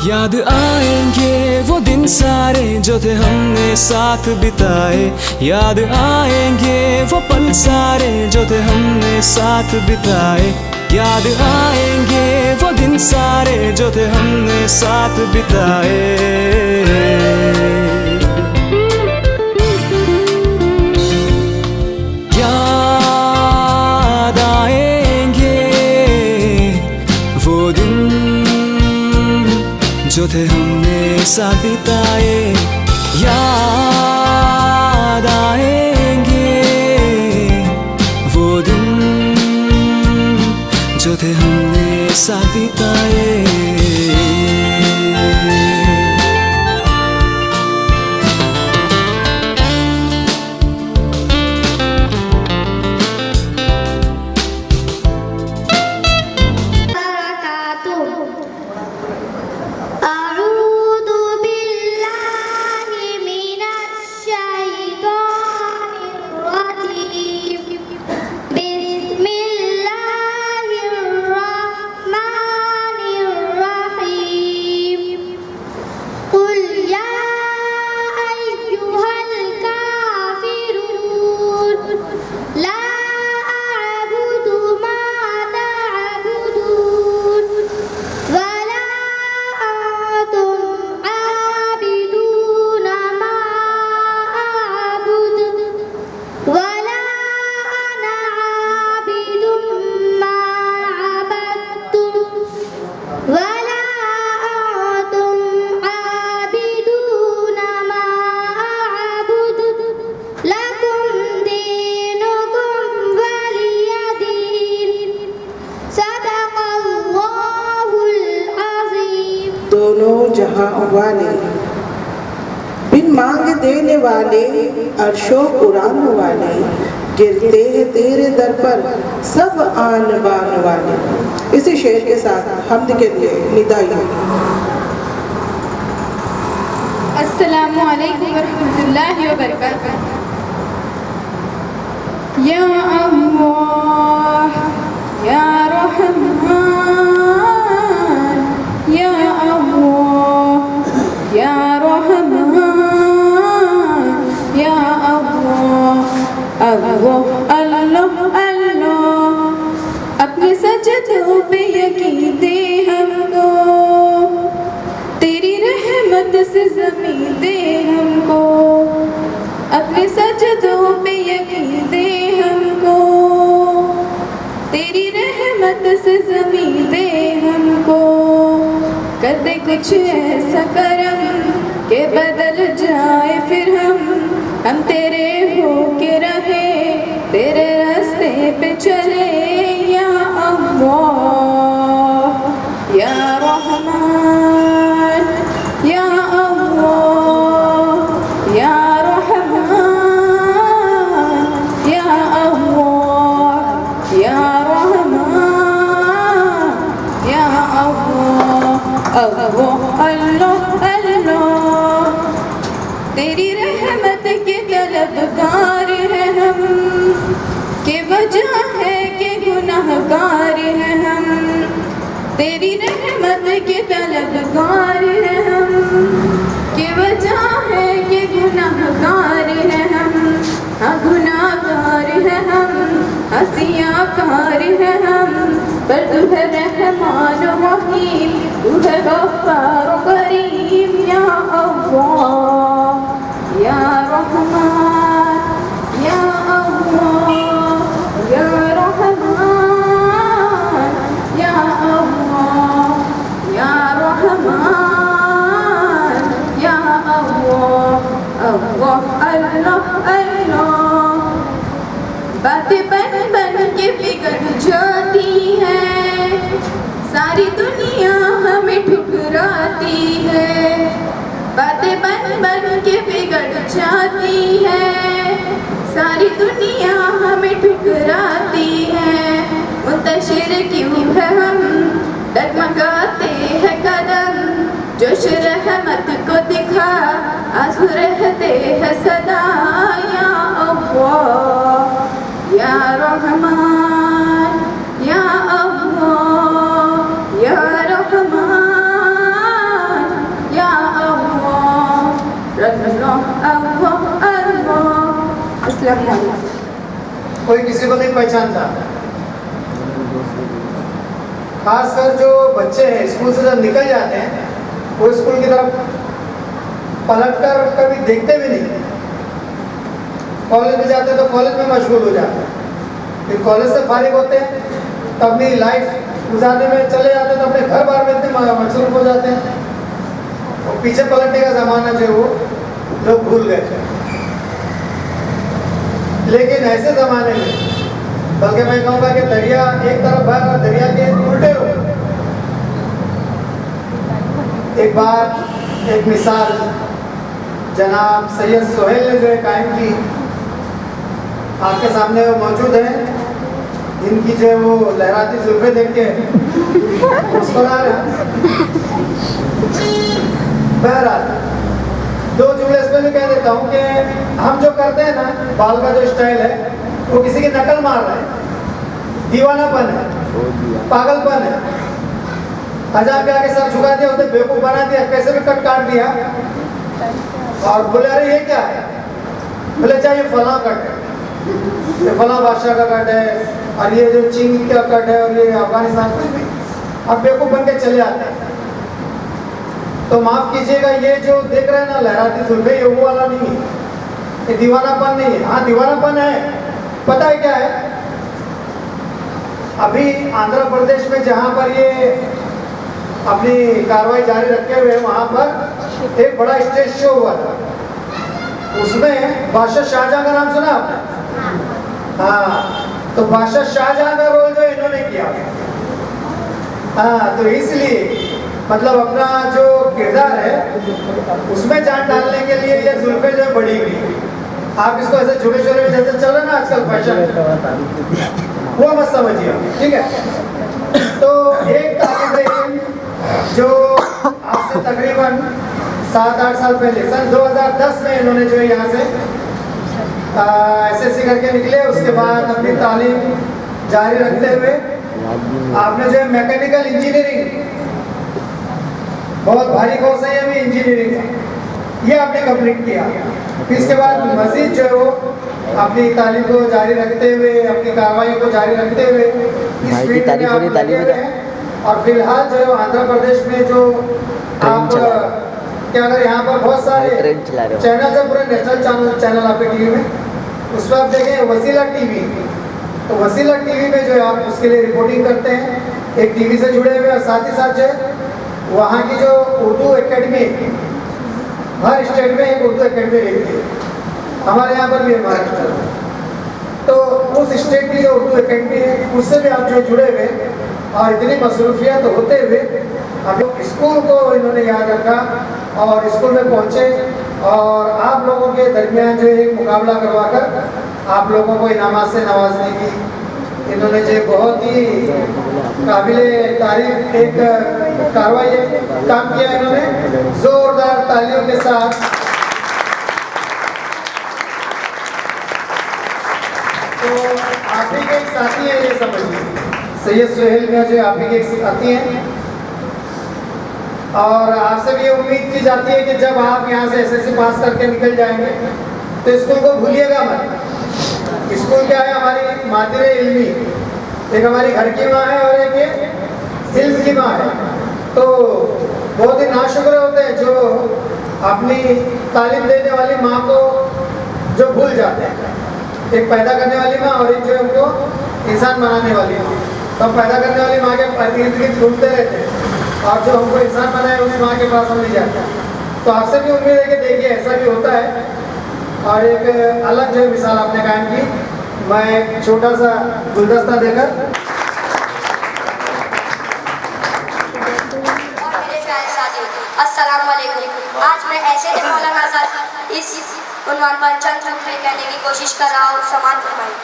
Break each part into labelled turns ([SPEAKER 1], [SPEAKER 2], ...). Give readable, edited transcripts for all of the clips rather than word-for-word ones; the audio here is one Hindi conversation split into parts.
[SPEAKER 1] याद आएंगे वो दिन सारे जो थे हमने साथ बिताए। याद आएंगे वो पल सारे जो थे हमने साथ बिताए। याद आएंगे वो दिन सारे जो थे हमने साथ बिताए। याद आएंगे वो दिन जो थे हमने साथ बिताए। याद आएंगे वो दिन जो थे हमने साथ बिताए।
[SPEAKER 2] दोनों जहां वाले, बिन मांग देने वाले, अर्शो कुरान वाले, गिरते हैं तेरे दर पर सब आन बान वाले। इसी शेर के साथ हम्द के लिए निदाई।
[SPEAKER 3] अस्सलामु अलैकुम वरहमतुल्लाहि वबरकातुह। या अल्लाह या रहमान, या अल्लाह या रहमान, या अल्लाह अल्लाह अल्लाह अल्लाह। अपने सजदों पे यकीन दे हमको, तेरी रहमत से ज़मीन दे हमको। अपने सजदों पे यकीन दे हमको, तेरी रहमत से ज़मीन दे हमको। कर दे कुछ ऐसा करम के बदल जाए फिर हम तेरे हो के रहे, तेरे रास्ते पे चले। या अल्लाह या रहमान, या अल्लाह या रहमान, या अल्लाह या रहमान, या अल्लाह अल्लाह अल्लाह अल्लाह। तेरी रहमत के तलबगार हैं हम, के वजह है कि गुनाहगार हैं हम। तेरी रहमत के तलबगार हैं हम, के वजह है कि गुनाहगार हैं हम। हाँ गुनाहगार हैं हम, हसियाकार हैं हम, पर तू है रहमान रहीम, तू है गफ्फार करीम। या अल्लाह या रहमान, या अल्लाह या रहमान, या अल्लाह या रहमान, या अल्लाह अल्लाह अल्लाह अल्लाह। बातें बन बन के बिगड़ जाती है, सारी दुनिया हमें ठुकराती है। बातें बन बन के बिगड़ जाती है, सारी दुनिया हमें ठुकराती है। मुंतशिर क्यों है हम, डगमगाते हैं कदम, जोश रहमत को दिखा आंसू रहते हैं सदा। या अल्लाह या रहमान, या अल्लाह या रहमान, अस्सलाम वालेकुम।
[SPEAKER 4] कोई किसी को नहीं पहचानता। खासकर जो बच्चे हैं स्कूल से जब निकल जाते हैं वो स्कूल की तरफ पलट कर कभी देखते भी नहीं। कॉलेज में जाते हैं तो कॉलेज में मशगूल हो जाते हैं, फिर कॉलेज से फारिग होते हैं तो अपनी लाइफ गुजारने में चले जाते हैं, तो अपने घर बार में इतने मसरूफ हो जाते हैं और पीछे पलटने का ज़माना जो है वो लोग भूल गए। लेकिन ऐसे ज़माने में बल्कि मैं कहूँगा कि दरिया एक तरफ बह और दरिया के उल्टे हो। एक बार एक मिसाल जनाब सैयद सोहेल ने जो है कायम की, आपके सामने वो मौजूद है, जिनकी जो है वो लहराती जुल्फे देख के मुस्कुरा रहा। बहरहाल दो जुमले इसमें भी कह देता हूँ कि हम जो करते हैं ना, बाल का जो स्टाइल है वो किसी की नकल मार रहे हैं, दीवानापन है, पागलपन है। अजाब के आगे सर झुका दिया, उसने बेवकूफ़ बना दिया, कैसे भी कट काट दिया और बोले अरे ये क्या है, बोले चाहिए फलां कट है, ये फलां बादशाह का कट है और ये जो चीन का कट है और ये अफगानिस्तान कुछ भी, अब बेवकूफ़ बन के चले आते हैं। तो माफ़ कीजिएगा, ये जो देख रहे हैं ना लहराती जुल्फे, ये वो वाला नहीं है, ये दीवानापन नहीं है। हाँ दीवानापन है, पता है क्या है, अभी आंध्र प्रदेश में जहाँ पर ये अपनी कार्रवाई जारी रखे हुए वहाँ पर एक बड़ा स्टेज शो हुआ था, उसमें बादशाह शाहजहां का नाम सुना आपने? हाँ, तो बादशाह शाहजहां का रोल जो इन्होंने किया। हाँ, तो इसलिए मतलब अपना जो किरदार है उसमें जान डालने के लिए ये जुल्फे जो बड़ी हुई। आप इसको ऐसे छोटे छोटे में जैसे चल रहे ना आजकल फैशन, वो मत समझिए, ठीक है। तो एक तालिब जो आपसे तकरीबन 7-8 साल पहले सन 2010 में इन्होंने जो है यहाँ से SSC करके निकले, उसके बाद अपनी तालीम जारी रखते हुए आपने जो है मैकेनिकल इंजीनियरिंग, बहुत भारी कोर्स है ये भी इंजीनियरिंग का, ये आपने कंप्लीट किया। फिर इसके बाद मजीद जो है वो अपनी तालीम को जारी रखते हुए, अपनी कार्रवाई को जारी रखते हुए इस फील्ड में आप लगे हुए हैं। और फिलहाल जो है आंध्र प्रदेश में जो आप क्या अगर यहाँ पर बहुत सारे चैनल है, पूरे नेशनल चैनल आपके टीवी में, उसमें आप देखें वसीला टीवी, तो वसीला टीवी में जो है आप उसके लिए रिपोर्टिंग करते हैं, एक टीवी से जुड़े हुए, और साथ ही साथ जो है वहाँ की जो उर्दू एकेडमी, हर स्टेट में एक उर्दू एकेडमी रहती है, हमारे यहाँ पर भी है महाराष्ट्र में, तो उस स्टेट की जो उर्दू एकेडमी है उससे भी आप जो जुड़े हुए, और इतनी मसरूफियत होते हुए अब स्कूल को इन्होंने याद रखा और स्कूल में पहुँचे और आप लोगों के दरमियान जो एक मुकाबला करवाकर आप लोगों को इनामात से नवाजने की इन्होंने जो बहुत ही काबिले तारीफ एक कार्रवाई काम किया। इन्होंने जोरदार तालियों के साथ तो आप ही के एक साथी है, ये समझिए सैयद सोहेल में जो आप ही के एक साथी हैं, और आपसे भी ये उम्मीद की जाती है कि जब आप यहाँ से SSC पास करके निकल जाएंगे तो स्कूल को भूलिएगा मत। स्कूल क्या है, हमारी मादिरे इल्मी, एक हमारी घर की माँ है और एक ये इल्म की माँ है। तो बहुत ही नाशुक्र होते हैं जो अपनी तालीम देने वाली माँ को जो भूल जाते हैं, एक पैदा करने वाली माँ और एक जो उनको इंसान बनाने वाली माँ। तो हम पैदा करने वाली माँ के इर्द गिर्द घूमते रहते हैं और जो हमको इंसान बनाए उस माँ के पास हम नहीं जाते। तो आपसे भी उम्मीद है कि देखिए ऐसा भी होता है। और एक अलग जो मिसाल आपने कायम की, मैं छोटा सा गुलदस्ता देकर
[SPEAKER 5] अस्सलाम वालेकुम। आज मैं ऐसे थे मौलाना आज़ाद इस उन्वान पर चंद जुमले कहने की कोशिश कर रहा हूँ, समान फरमाई।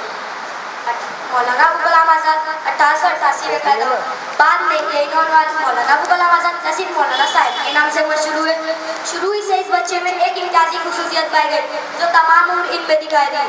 [SPEAKER 5] मौलाना अबुल कलाम आज़ाद 1888 में पैदा हुए, बाद में ये उन्वान मौलाना अबुल कलाम आज़ाद नसीब मौलाना साहब के नाम से मशहूर हुए। शुरू ही से इस बच्चे में एक इम्तियाजी खुसूसियत पाई गई जो तमाम उम्र इन में दिखाई दी।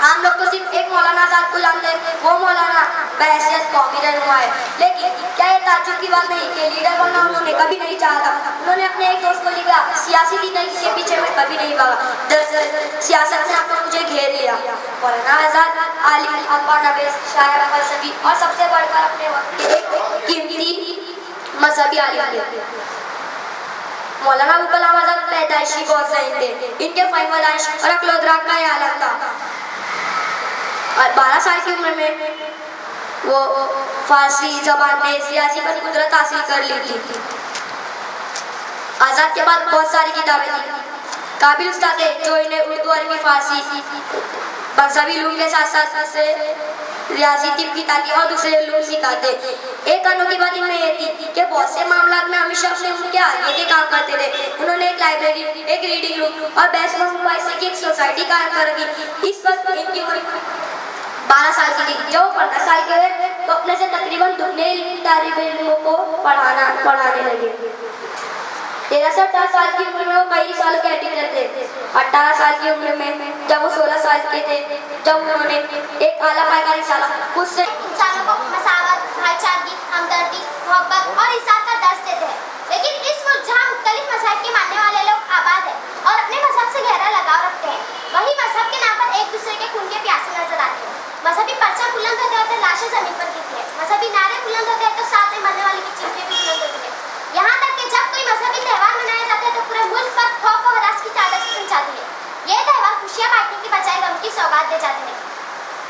[SPEAKER 5] हम लोग तो सिर्फ एक मौलाना आजाद को जानते हैं, वो मौलाना बहैसियत कौमी रहनुमा है। लेकिन क्या ये ताज्जुब की बात नहीं कि लीडर बनना उन्होंने कभी नहीं चाहा था। उन्होंने अपने एक दोस्त को लिखा, सियासी लीडर के पीछे मैं कभी नहीं भागा, दरअसल सियासत ने आपको मुझे घेर लिया। मौलाना आजाद आलिम, अखबार नवीस, शायर, फलसफी और सबसे बढ़कर अपने वक्त के एक कीमती मजहबी आलिम थे। मौलाना अबुल कलाम आजाद पैदाइशी बहुत सही थे। इनके फहम-ओ-दानिश और अक्ल-ओ-इदराक का ये आलम था। और 12 साल की उम्र में वो फारसी जबान में सियासी पर कुदरत हासिल कर ली थी। आजाद के बाद बहुत सारी किताबें थी। काबिल उस्ताद थे जो इन्हें उर्दू, अरबी, फारसी, मजहबी इल्म के साथ साथ से रियाजी, तिब की तालीम और दूसरे इल्म सिखाते। एक अनोखी बात इनमें ये थी कि बहुत से मामलों में हमेशा अपने उनके आगे के काम करते थे। उन्होंने एक लाइब्रेरी, एक रीडिंग रूम और बैच की एक सोसाइटी कायम कर रखी। इस वक्त इनकी उम्र 12 साल की थी। जब वो 15 साल के हुए तो अपने से तकरीबन दुगने तालिब इल्मों को पढ़ाने लगे। 13 से 18 साल की उम्र में वो कई सालों के एडिक्ट थे। 18 साल की उम्र में जब वो 16 साल के थे, जब उन्होंने एक आला पाए का रिसाला खुद से
[SPEAKER 6] इंसानों को मसावत, भाईचारगी, हमदर्दी, मोहब्बत और इंसान का दर्स देते हैं। लेकिन इस मुल्क जहाँ मुख्तलिफ मज़हब के मानने वाले लोग आबाद हैं और अपने मज़हब से गहरा लगाव रखते हैं, वही मज़हब के नाम पर एक दूसरे के खून के प्यासे नजर आते हैं। मजहबी परचम बुलंद होते होते लाशें जमीन पर गिरती है। मजहबी नारे बुलंद होते हैं तो साथ में मरने वाले की चीखें भी बुलंद होती है। यहाँ तक कि जब कोई मजहबी त्यौहार मनाया जाता है तो पूरे मुल्क पर खौफ और हरास की चादर से जाती है। ये त्यौहार खुशियाँ बांटने की बजाय गम की सौगात दे जाते हैं।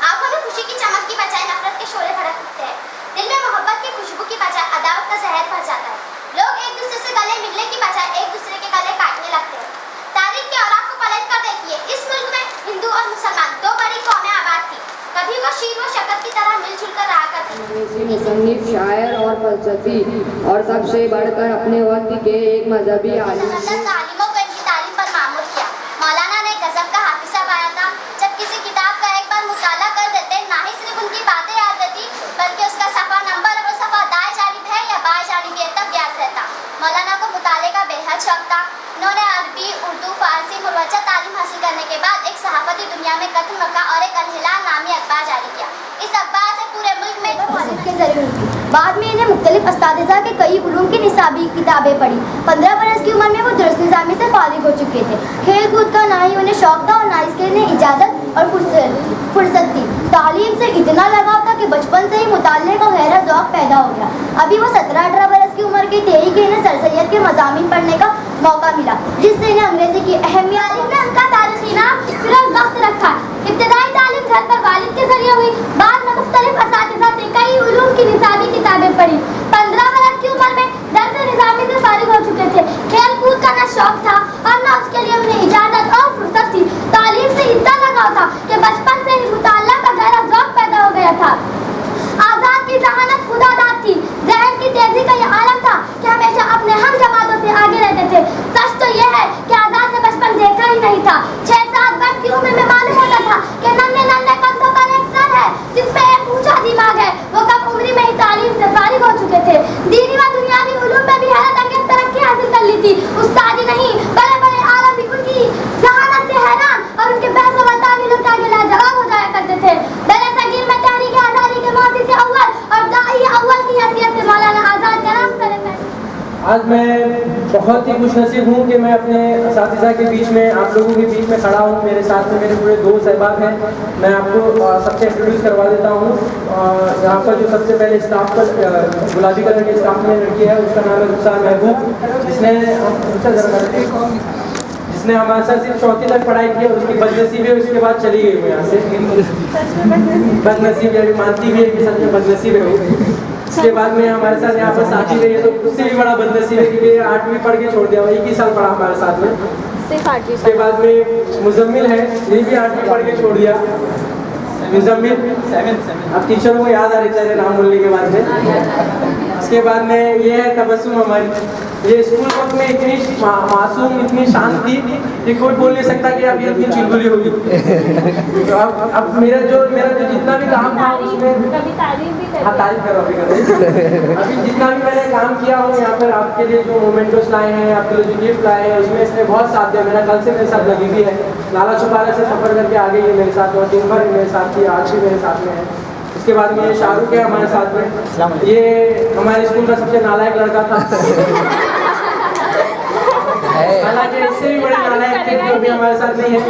[SPEAKER 6] आंखों में खुशी की चमक की बजाय नफरत के शोले भड़क उठते हैं। दिल में मोहब्बत की खुशबू की बजाय अदावत का जहर भर जाता है। लोग एक दूसरे से गले मिलने की बजाय एक दूसरे के गले काटने लगते हैं। तारीख के औराक को पलट कर देखिए, इस मुल्क में हिंदू और मुसलमान दो बड़ी कौमें आबाद थी। कभी वो शीर व शक्कर की तरह मिलजुल कर रहा करती थी।
[SPEAKER 7] मुसन्निफ, शायर और फलसफी और सबसे बढ़कर अपने वक्त के एक मजहबी आलिम
[SPEAKER 6] तालीमों को इनकी तालीम पर मामूर किया। मौलाना ने गजब का हाफिजा पाया था। जब किसी किताब का एक बार मुताला कर देते, ना ही सिर्फ उनकी बातें याद रहती बल्कि उसका सफ़ा नंबर और वो सफ़ा दाएं जानिब है या बाएं जानिब है तब याद रहता। मौलाना को मुताले का बेहद शौक था। उन्होंने अरबी, उर्दू, फारसी मुरवजा तालीम हासिल करने के बाद एक सहाफ़ती दुनिया में कत्ल मक्का और एक अल-हिलाल नामी अखबार जारी किया। इस अखबार से पूरे मुल्क में के जरिए हुई। बाद में इन्हें मुख्तलिफ अस्तादिज़ा के कई उलूम की निसाबी किताबें पढ़ी। 15 बरस की उम्र में वो दुरुस्त निज़ामी से फारिग हो चुके थे। खेल कूद का ना ही उन्हें शौक था और ना इसके लिए इजाज़त और फुर्सत थी। तालीम से इतना लगाव था कि बचपन से ही मुताले का गहरा ज़ौक़ पैदा हो गया। अभी वो 17-18 बरस की उम्र के थे कि इन्हें सर सैयद के मज़ामीन पढ़ने का मौका मिला, जिससे इन्हें अंग्रेज़ी की अहमियत ने उनका तारीख़ी नाम सिर्फ वक्त रखा। इब्तिदाई तालीम घर पर वालिद के जरिए हुई। बाद में मुख्तलिफ असातिज़ा से कई उलूम की निसाबी किताबें पढ़ी। 15 बरस की उम्र में दर्स निज़ामी से फारिग हो चुके थे। खेल कूद का न शौक था और न उसके लिए उन्हें इजाज़त और फुर्सत थी। तालीम से इतना लगाव था कि बचपन से ही मुताला का गहरा ज़ौक़ पैदा हो गया था। आज़ाद की जहानत खुदादाद थी। ज़हन की तेज़ी का यह आलम था कि हमेशा अपने हम जमातों से आगे रहते थे। सच तो यह है कि आज़ाद ने बचपन देखा ही नहीं था। 6-7 वर्ष की उम्र में मालूम होता था कि नन्हे नन्हे कंधों पर एक सर है जिसमें एक ऊंचा दिमाग है। वो कम उम्र में ही तालीम से फारिग हो चुके थे। दीनी व दुनियावी उलूम में भी हैरत अंगेज़ तरक्की हासिल कर ली थी। उस्तादी नहीं, बड़े बड़े आलम भी उनकी जहानत से हैरान और उनके बहस व तावीलों के आगे लाजवाब हो जाया करते थे। बड़े सगीर में तहरीक आज़ादी के माजी से अव्वल और दाई अव्वल की हैसियत से मौलाना आज़ाद का नाम सरे पे।
[SPEAKER 8] आज मैं बहुत ही खुशनसीब हूँ कि मैं अपने असातिज़ा के बीच में, आप लोगों के बीच में खड़ा हूँ। मेरे साथ में मेरे पूरे दोस्त अहबाब हैं। मैं आपको सबसे इंट्रोड्यूस करवा देता हूँ। यहाँ पर जो सबसे पहले स्टाफ पर गुलाबी कलर के स्टाफ में लड़की है, उसका नाम है रुखसार महबूब, जिसने हमारे साथ सिर्फ चौथी तक पढ़ाई की और उसकी बदनसीबी उसके बाद चली गई हुई यहाँ से। बदनसीब यानी मानती भी है कि सच में बदनसीब है। उसके बाद में हमारे साथ यहाँ पर साथी रही है तो उससे भी बड़ा बदनसीब है क्योंकि 8वीं पढ़ के छोड़ दिया, एक ही साल पढ़ा हमारे साथ में। उसके बाद में मुजम्मिल है, ये भी 8वीं पढ़ के छोड़ दिया। मुजम्मिल 7 अब टीचरों को याद आ रही चाहिए नाम बोलने के बाद में। इसके बाद में ये है तबस्सुम हमारी, ये स्कूल वक्त में इतनी मासूम, इतनी शांत थी कि कोई बोल नहीं सकता कि अब ये इतनी चुलबुली होगी। तो अब मेरा जो जितना भी काम था उसमें हाँ तारीफ करो अभी जितना भी मैंने काम किया हूँ यहाँ पर आपके लिए जो मोमेंटोस लाए हैं, आपके लिए जो गिफ्ट लाए हैं, उसमें इसने बहुत साथ दिया। मेरा कल से मेरे साथ लगी हुई है, लाला छुपाला से सफ़र करके आ गई है मेरे साथ, और दिन भर मेरे साथ थी, आज भी मेरे साथ में है। उसके बाद में ये शाहरुख है हमारे साथ में, ये हमारे स्कूल का सबसे नालायक लड़का था। हालांकि इससे भी बड़े नालायक थे जो अभी हमारे साथ नहीं है,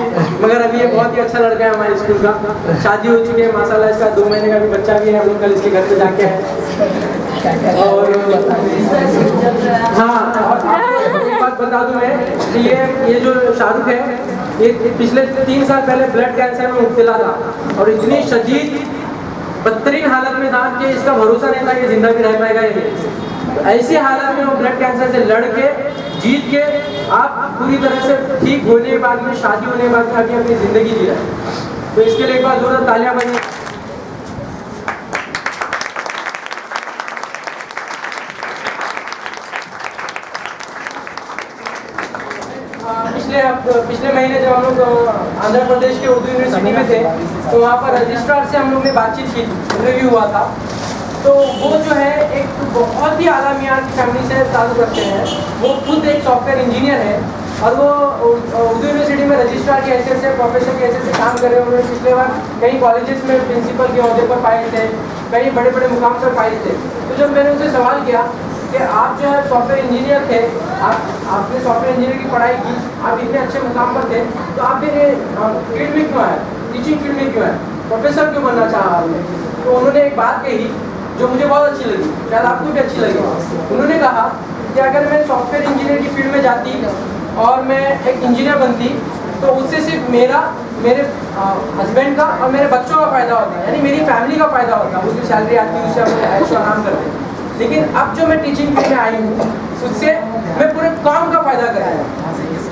[SPEAKER 8] मगर अभी ये बहुत ही अच्छा लड़का है हमारे स्कूल का। शादी हो चुकी है माशाल्लाह, इसका 2 महीने का भी बच्चा भी है, हम लोग कल इसके घर पे जाके आए। और हाँ, और एक बात बता दूं मैं कि ये जो शाहरुख है ये पिछले 3 साल पहले ब्लड कैंसर में मुब्तला था, और इतनी शदीद बदतरीन हालत में था कि इसका भरोसा नहीं था कि जिंदा भी रह पाएगा या नहीं। तो ऐसी हालत में वो ब्लड कैंसर से लड़ के जीत के आप पूरी तरह से ठीक होने के बाद में, शादी होने के बाद में अभी अपनी ज़िंदगी जी रहा है। तो इसके लिए एक बार ज़ोरदार तालियां बजाइए। पिछले महीने जब हम लोग आंध्र प्रदेश के उर्दू यूनिवर्सिटी में थे तो वहाँ पर रजिस्ट्रार से हम लोग ने बातचीत की, इंटरव्यू हुआ था। तो वो जो है एक बहुत ही आला मियाँ की फैमिली से ताल्लुक़ रखते हैं, वो खुद एक सॉफ्टवेयर इंजीनियर है, और वो उर्दू यूनिवर्सिटी में रजिस्ट्रार की हैसियत से, प्रोफेसर की हैसियत से काम कर रहे हैं। उन्होंने पिछले बार कई कॉलेजेस में प्रिंसिपल के अहदे पर पाए थे, कई बड़े बड़े मुकाम पर पाए थे। तो जब मैंने उनसे सवाल किया कि आप जो है सॉफ्टवेयर इंजीनियर थे, आपने सॉफ्टवेयर इंजीनियर की पढ़ाई की, आप इतने अच्छे मुकाम पर थे, तो आप फिर फील्ड में क्यों आए, टीचिंग फील्ड में क्यों आए, प्रोफेसर क्यों बनना चाहा आपने? तो उन्होंने एक बात कही जो मुझे बहुत अच्छी लगी, शायद आपको भी अच्छी लगी। उन्होंने कहा कि अगर मैं सॉफ्टवेयर इंजीनियर की फील्ड में जाती और मैं एक इंजीनियर बनती तो उससे सिर्फ मेरे हस्बैंड का और मेरे बच्चों का फ़ायदा होता, यानी मेरी फैमिली का फ़ायदा होता, उसकी सैलरी आती, उससे अपने ऐश आराम करते। लेकिन अब जो मैं टीचिंग फील्ड में आई हूँ उससे मैं पूरे काम का फ़ायदा कराया,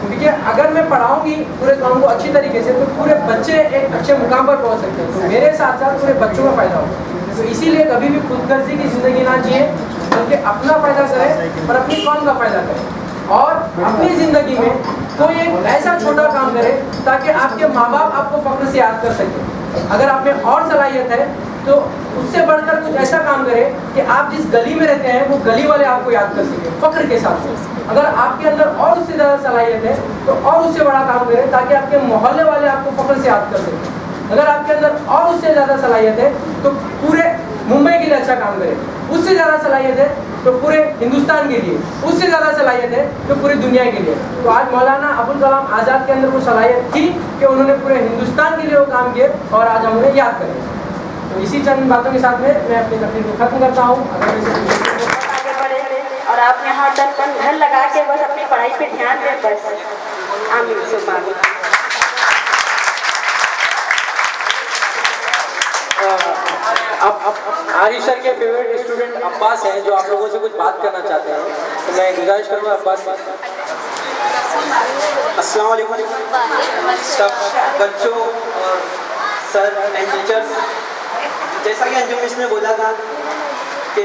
[SPEAKER 8] क्योंकि अगर मैं पढ़ाऊँगी पूरे काम को अच्छी तरीके से तो पूरे बच्चे एक अच्छे मुकाम पर पहुँच सकते हैं, तो मेरे साथ साथ पूरे बच्चों का फ़ायदा होगा। तो इसीलिए कभी भी खुदगर्जी की ज़िंदगी ना जिए, बल्कि अपना फ़ायदा करें और अपनी कौम का फ़ायदा करें, और अपनी ज़िंदगी में कोई एक ऐसा छोटा काम करे ताकि आपके माँ बाप आपको फ़ख्र से याद कर सकें। अगर आप में और सलाहियत है तो उससे बढ़कर कुछ ऐसा काम करें कि आप जिस गली में रहते हैं वो गली वाले आपको याद कर सकें फ़ख्र के साथ। अगर आपके अंदर और उससे ज़्यादा सलाहियत है तो और उससे बड़ा काम करें ताकि आपके मोहल्ले वाले आपको फ़ख्र से याद कर सकें। अगर आपके अंदर और उससे ज़्यादा सलाहियत है तो पूरे मुंबई के लिए अच्छा काम करें, उससे ज़्यादा सलाहियत है तो पूरे हिंदुस्तान के लिए, उससे ज़्यादा सलाहियत है तो पूरी दुनिया के लिए। तो आज मौलाना अबुल कलाम आज़ाद के अंदर वो सलाहियत थी कि उन्होंने पूरे हिंदुस्तान के लिए वो काम किए, और आज हम उन्हें याद करें। तो इसी चंद बातों के साथ में मैं अपनी तकरीर को ख़त्म करता हूँ।
[SPEAKER 9] आगे बढ़े और आप यहाँ तक घर लगा के बस अपनी पढ़ाई पे ध्यान दें, बस आमीन।
[SPEAKER 8] अब आरिश सर के फेवरेट स्टूडेंट अब्बास हैं जो आप लोगों से कुछ बात करना चाहते हैं, तो मैं गुजारिश करूँगा अब्बास।
[SPEAKER 10] अस्सलाम वालेकुम सब बच्चों और सर एंड टीचर्स। जैसा कि अंजुम मिस ने बोला था कि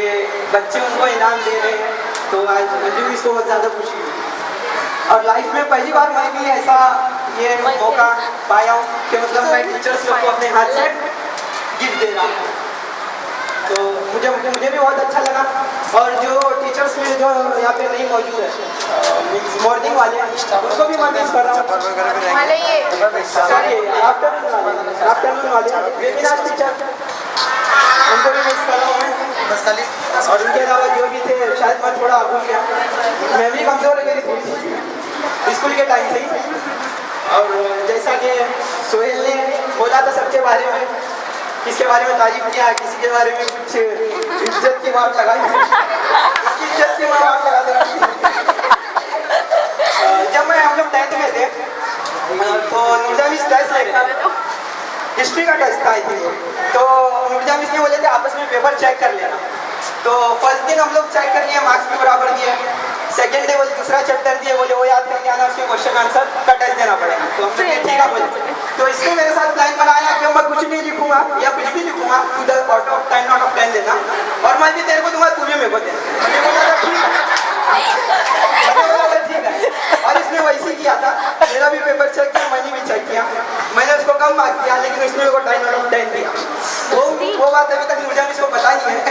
[SPEAKER 10] बच्चे उनको इनाम दे रहे हैं, तो आज अंजुम मिस को बहुत ज़्यादा खुशी हुई, और लाइफ में पहली बार मैं भी ऐसा ये मौका पाया हूँ कि मतलब मैं टीचर्स लोग को अपने हाथ से गिफ्ट दे रहा हूँ। तो मुझे भी बहुत अच्छा लगा, और जो टीचर्स में जो यहाँ पे नहीं मौजूद है मॉर्निंग वाले उसको भी मैं मिस कर रहा हूँ, सॉरी आफ्टरनून वाले वेबिनार टीचर उनको भी मिस कर रहा हूँ मैं। और उनके अलावा जो भी थे शायद मैं थोड़ा भूल गया, मेमोरी कमज़ोर हो गई थी स्कूल के टाइम से ही। और जैसा कि सोहेल ने बोला था सबके बारे में, किसके बारे में तारीफ किया, किसी के बारे में कुछ इज्जत की बात लगाई, इसकी इज्जत की बात लगा दे। जब मैं हम लोग 10th में थे तो नूरजा मिस टेस्ट ले रहे थे, हिस्ट्री का टेस्ट था आई थिंक। तो नूरजा मिस ने बोले थे आपस में पेपर चेक कर लेना। तो फर्स्ट दिन हम लोग चेक कर लिए, मार्क्स भी बराबर दिए। सेकेंड डे बोले दूसरा चैप्टर दिए, बोले वो याद करके आना, उसके क्वेश्चन आंसर का टेस्ट देना देना पड़ेगा। तो हम लोग ठीक है बोले, तो इसने मेरे साथ प्लान बनाया कि मैं कुछ नहीं लिखूंगा या कुछ भी लिखूंगा, तू 10 आउट ऑफ 10 आउट ऑफ 10 देना और मैं भी तेरे को दूंगा, तू भी मेरे को देना। मैंने बोला था ठीक है। और इसने वैसे किया था, मेरा भी पेपर चेक किया, मैंने भी चेक किया, मैंने उसको कम मार्क्स दिया लेकिन उसने मेरे को 10 आउट ऑफ 10 दिया। वो बात अभी तक मुझे इसको पता नहीं है।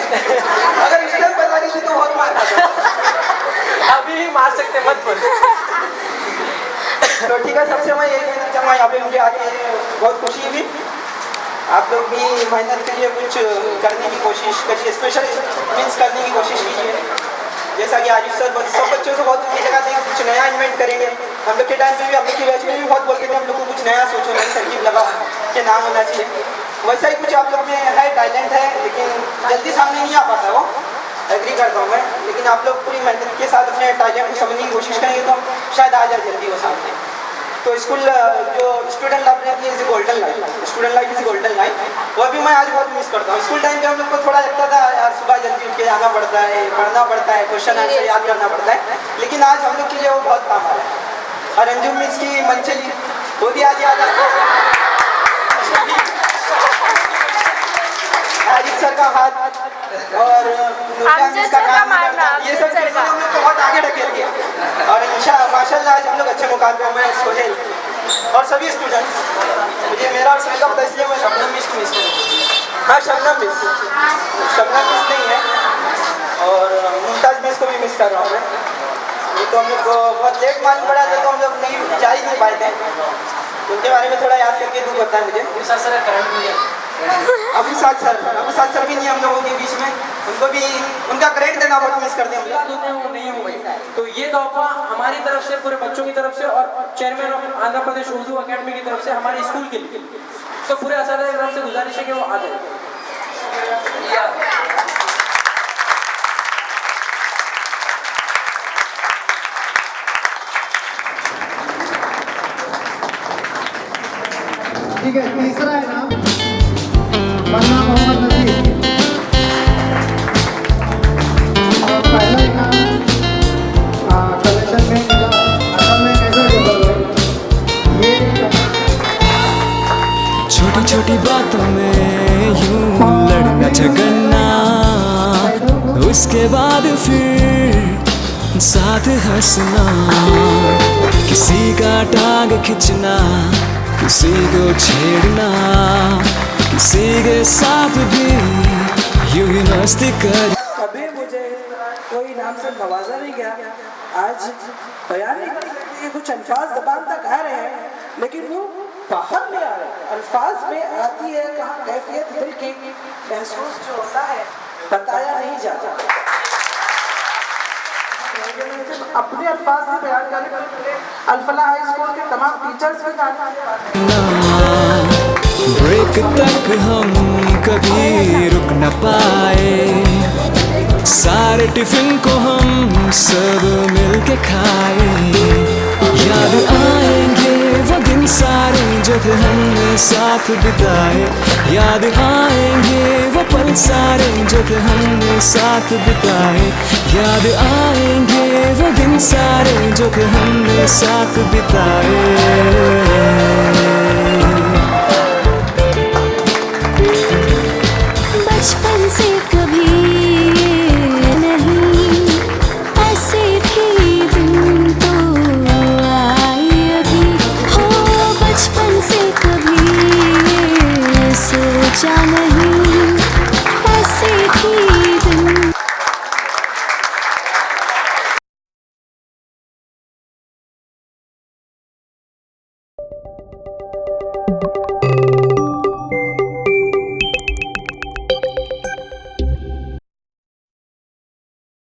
[SPEAKER 10] अगर इसने पता नहीं थी तो बहुत मार खाता।
[SPEAKER 8] अभी मार सकते मत बोल।
[SPEAKER 10] तो ठीक है, सबसे मैं यही कहना चाहूँगा, यहाँ पे मुझे आके बहुत खुशी हुई। आप लोग भी मेहनत करिए, कुछ करने की कोशिश करिए, स्पेशल मीन्स करने की कोशिश कीजिए। जैसा कि आरिफ सर सब बच्चों से बहुत उम्मीद लगाते हैं कुछ नया इन्वेंट करेंगे। हम लोग के टाइम पे भी, हम लोग की बैच में भी बहुत बोलते थे हम लोग को कुछ नया सोचो, नई तरकीब लगा के नाम होना चाहिए। वैसा ही कुछ आप लोग में है, टैलेंट है, लेकिन जल्दी सामने नहीं आ पाता, वो एग्री करता हूँ मैं। लेकिन आप लोग पूरी मेहनत के साथ अपने टैलेंट को समझने की कोशिश करेंगे तो शायद आ जाए जल्दी वो सामने। तो स्कूल जो स्टूडेंट लाइफ रहती है, golden life, student life is golden life, वो भी मैं आज बहुत मिस करता हूँ। स्कूल टाइम पे हम लोग को थोड़ा लगता था यार सुबह जल्दी उठ के जाना पड़ता है, पढ़ना पड़ता है, क्वेश्चन आंसर याद करना पड़ता है, लेकिन आज हम लोग के लिए वो बहुत काम आ रहा है। और अंजुम मिस की मंचली वो भी आज याद आता है, आरिफ सर का हाथ और का काम, ये सब चीज़ें हम लोग को बहुत आगे ढकेल दिया। और माशाल्लाह आज हम लोग अच्छे मुकाम पे हैं। सोहेल और सभी स्टूडेंट्स, मुझे मेरा और सभी का पता, इसलिए मैं शबनम मिस को मिस करूँ। हाँ शबनम मिस नहीं है, और मुमताज़ मिस को भी मिस कर रहा हूँ मैं। ये तो हम लोग को बहुत लेट मालूम पड़ा था, तो हम लोग नहीं जा ही नहीं पाए थे। उनके बारे में थोड़ा याद करके दुख होता है मुझे। अबू साद सर भी नहीं हम लोगों के बीच में, उनको भी उनका क्रेडिट देना बहुत मिस करते हैं हम लोग।
[SPEAKER 8] नहीं हुई, तो ये तोहफा हमारी तरफ से, पूरे बच्चों की तरफ से और chairman of Andhra Pradesh Urdu academy की तरफ से हमारे स्कूल के लिए, तो पूरे असातिज़ा की तरफ से गुजारिश है कि वो आ जाए।
[SPEAKER 4] ठीक है, तीसरा इनाम मन्ना मोहम्मद नजीर, और पहला इनाम कलेक्शन में मिला। असल में कैसे ये
[SPEAKER 1] छोटी छोटी बातों में यूं लड़ना झगड़ना, उसके बाद फिर साथ हंसना, किसी का टांग खींचना, किसी को छेड़ना, किसी के साथ भी यूं ही मस्ती कर।
[SPEAKER 2] कभी मुझे इस तरह कोई नाम से नवाजा नहीं गया। आज बयान नहीं कर सकती, कुछ अल्फाज ज़बान तक आ रहे हैं लेकिन वो बाहर नहीं आ रहे। अल्फाज में आती है कहाँ कैफियत दिल की, महसूस जो होता है बताया नहीं जाता। अपने अल्फाज में बयान करने अल-फलाह हाई स्कूल के तमाम टीचर्स भी
[SPEAKER 1] ब्रेक तक हम कभी रुक न पाए, सारे टिफिन को हम सब मिल के खाए। याद आएंगे वो दिन सारे जो थे हमने साथ बिताए, याद आएंगे वो पल सारे जो थे हमने साथ बिताए, याद आएंगे वो दिन सारे जो थे हमने साथ बिताए।
[SPEAKER 11] बचपन से कभी नहीं ऐसे भी दिन तो आए अभी हो, बचपन से कभी सोचा नहीं ऐसे भी दिन